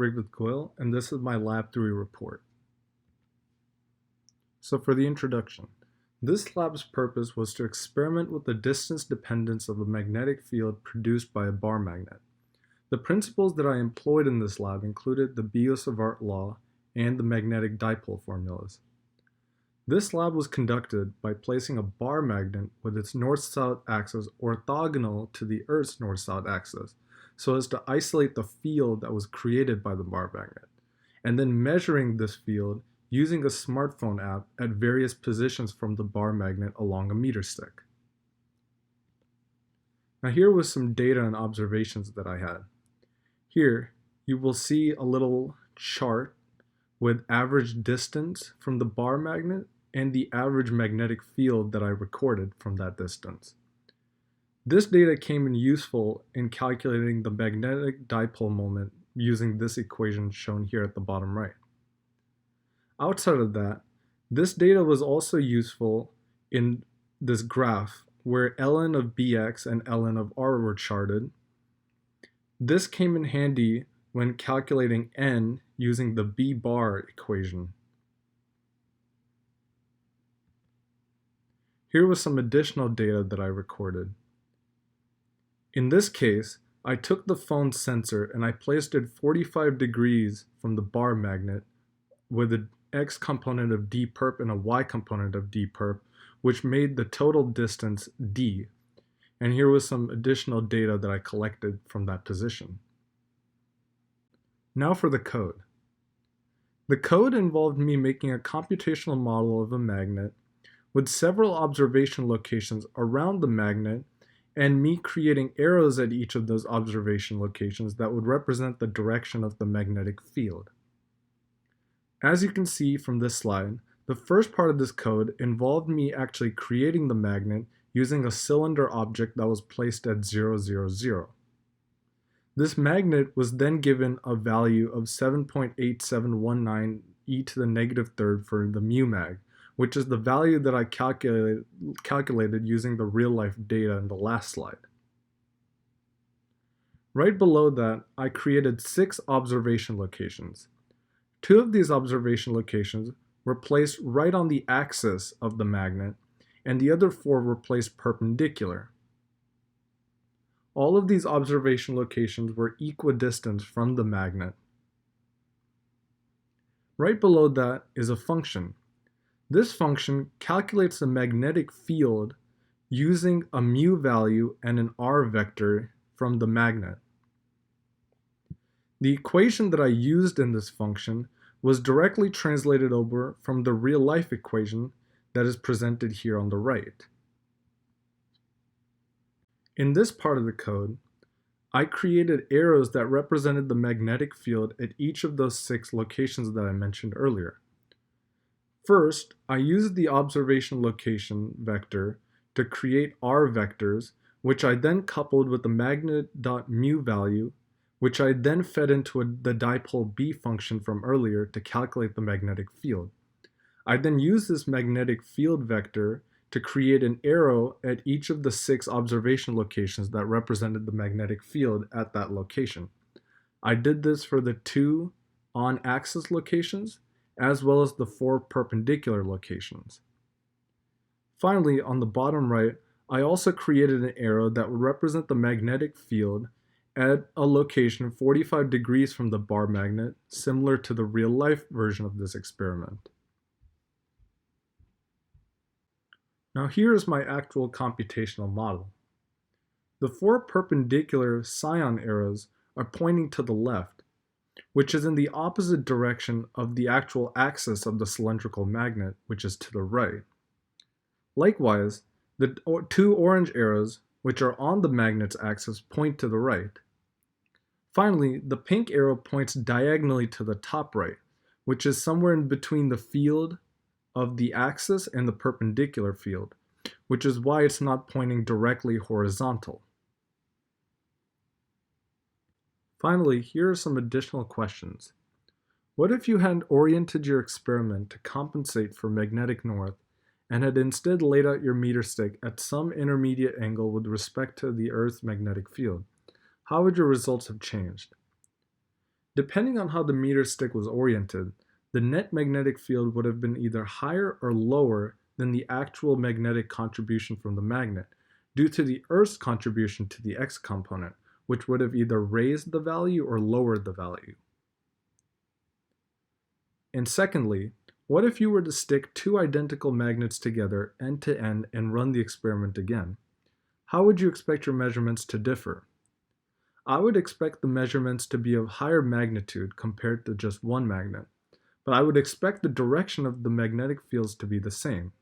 With Goyle, and this is my Lab 3 report. So for the introduction, this lab's purpose was to experiment with the distance dependence of a magnetic field produced by a bar magnet. The principles that I employed in this lab included the Biot-Savart law and the magnetic dipole formulas. This lab was conducted by placing a bar magnet with its north-south axis orthogonal to the Earth's north-south axis, so as to isolate the field that was created by the bar magnet, and then measuring this field using a smartphone app at various positions from the bar magnet along a meter stick. Now here was some data and observations that I had. Here you will see a little chart with average distance from the bar magnet and the average magnetic field that I recorded from that distance. This data came in useful in calculating the magnetic dipole moment using this equation shown here at the bottom right. Outside of that, this data was also useful in this graph where ln of bx and ln of r were charted. This came in handy when calculating n using the b bar equation. Here was some additional data that I recorded. In this case, I took the phone sensor and I placed it 45 degrees from the bar magnet with an x component of d perp and a y component of d perp, which made the total distance d. And here was some additional data that I collected from that position. Now for the code. The code involved me making a computational model of a magnet with several observation locations around the magnet and me creating arrows at each of those observation locations that would represent the direction of the magnetic field. As you can see from this slide, the first part of this code involved me actually creating the magnet using a cylinder object that was placed at 0, 0, 0. This magnet was then given a value of 7.8719 e to the negative third for the mu mag, which is the value that I calculated using the real-life data in the last slide. Right below that, I created 6 observation locations. 2 of these observation locations were placed right on the axis of the magnet, and the other 4 were placed perpendicular. All of these observation locations were equidistant from the magnet. Right below that is a function. This function calculates the magnetic field using a mu value and an r vector from the magnet. The equation that I used in this function was directly translated over from the real-life equation that is presented here on the right. In this part of the code, I created arrows that represented the magnetic field at each of those 6 locations that I mentioned earlier. First, I used the observation location vector to create r vectors, which I then coupled with the magnet.mu value, which I then fed into the dipole B function from earlier to calculate the magnetic field. I then used this magnetic field vector to create an arrow at each of the 6 observation locations that represented the magnetic field at that location. I did this for the 2 on-axis locations, as well as the 4 perpendicular locations. Finally, on the bottom right, I also created an arrow that would represent the magnetic field at a location 45 degrees from the bar magnet, similar to the real-life version of this experiment. Now here is my actual computational model. The 4 perpendicular scion arrows are pointing to the left, which is in the opposite direction of the actual axis of the cylindrical magnet, which is to the right. Likewise, the 2 orange arrows, which are on the magnet's axis, point to the right. Finally, the pink arrow points diagonally to the top right, which is somewhere in between the field of the axis and the perpendicular field, which is why it's not pointing directly horizontal. Finally, here are some additional questions. What if you had oriented your experiment to compensate for magnetic north and had instead laid out your meter stick at some intermediate angle with respect to the Earth's magnetic field? How would your results have changed? Depending on how the meter stick was oriented, the net magnetic field would have been either higher or lower than the actual magnetic contribution from the magnet, due to the Earth's contribution to the X component, which would have either raised the value or lowered the value. And secondly, what if you were to stick two identical magnets together end to end and run the experiment again? How would you expect your measurements to differ? I would expect the measurements to be of higher magnitude compared to just one magnet, but I would expect the direction of the magnetic fields to be the same.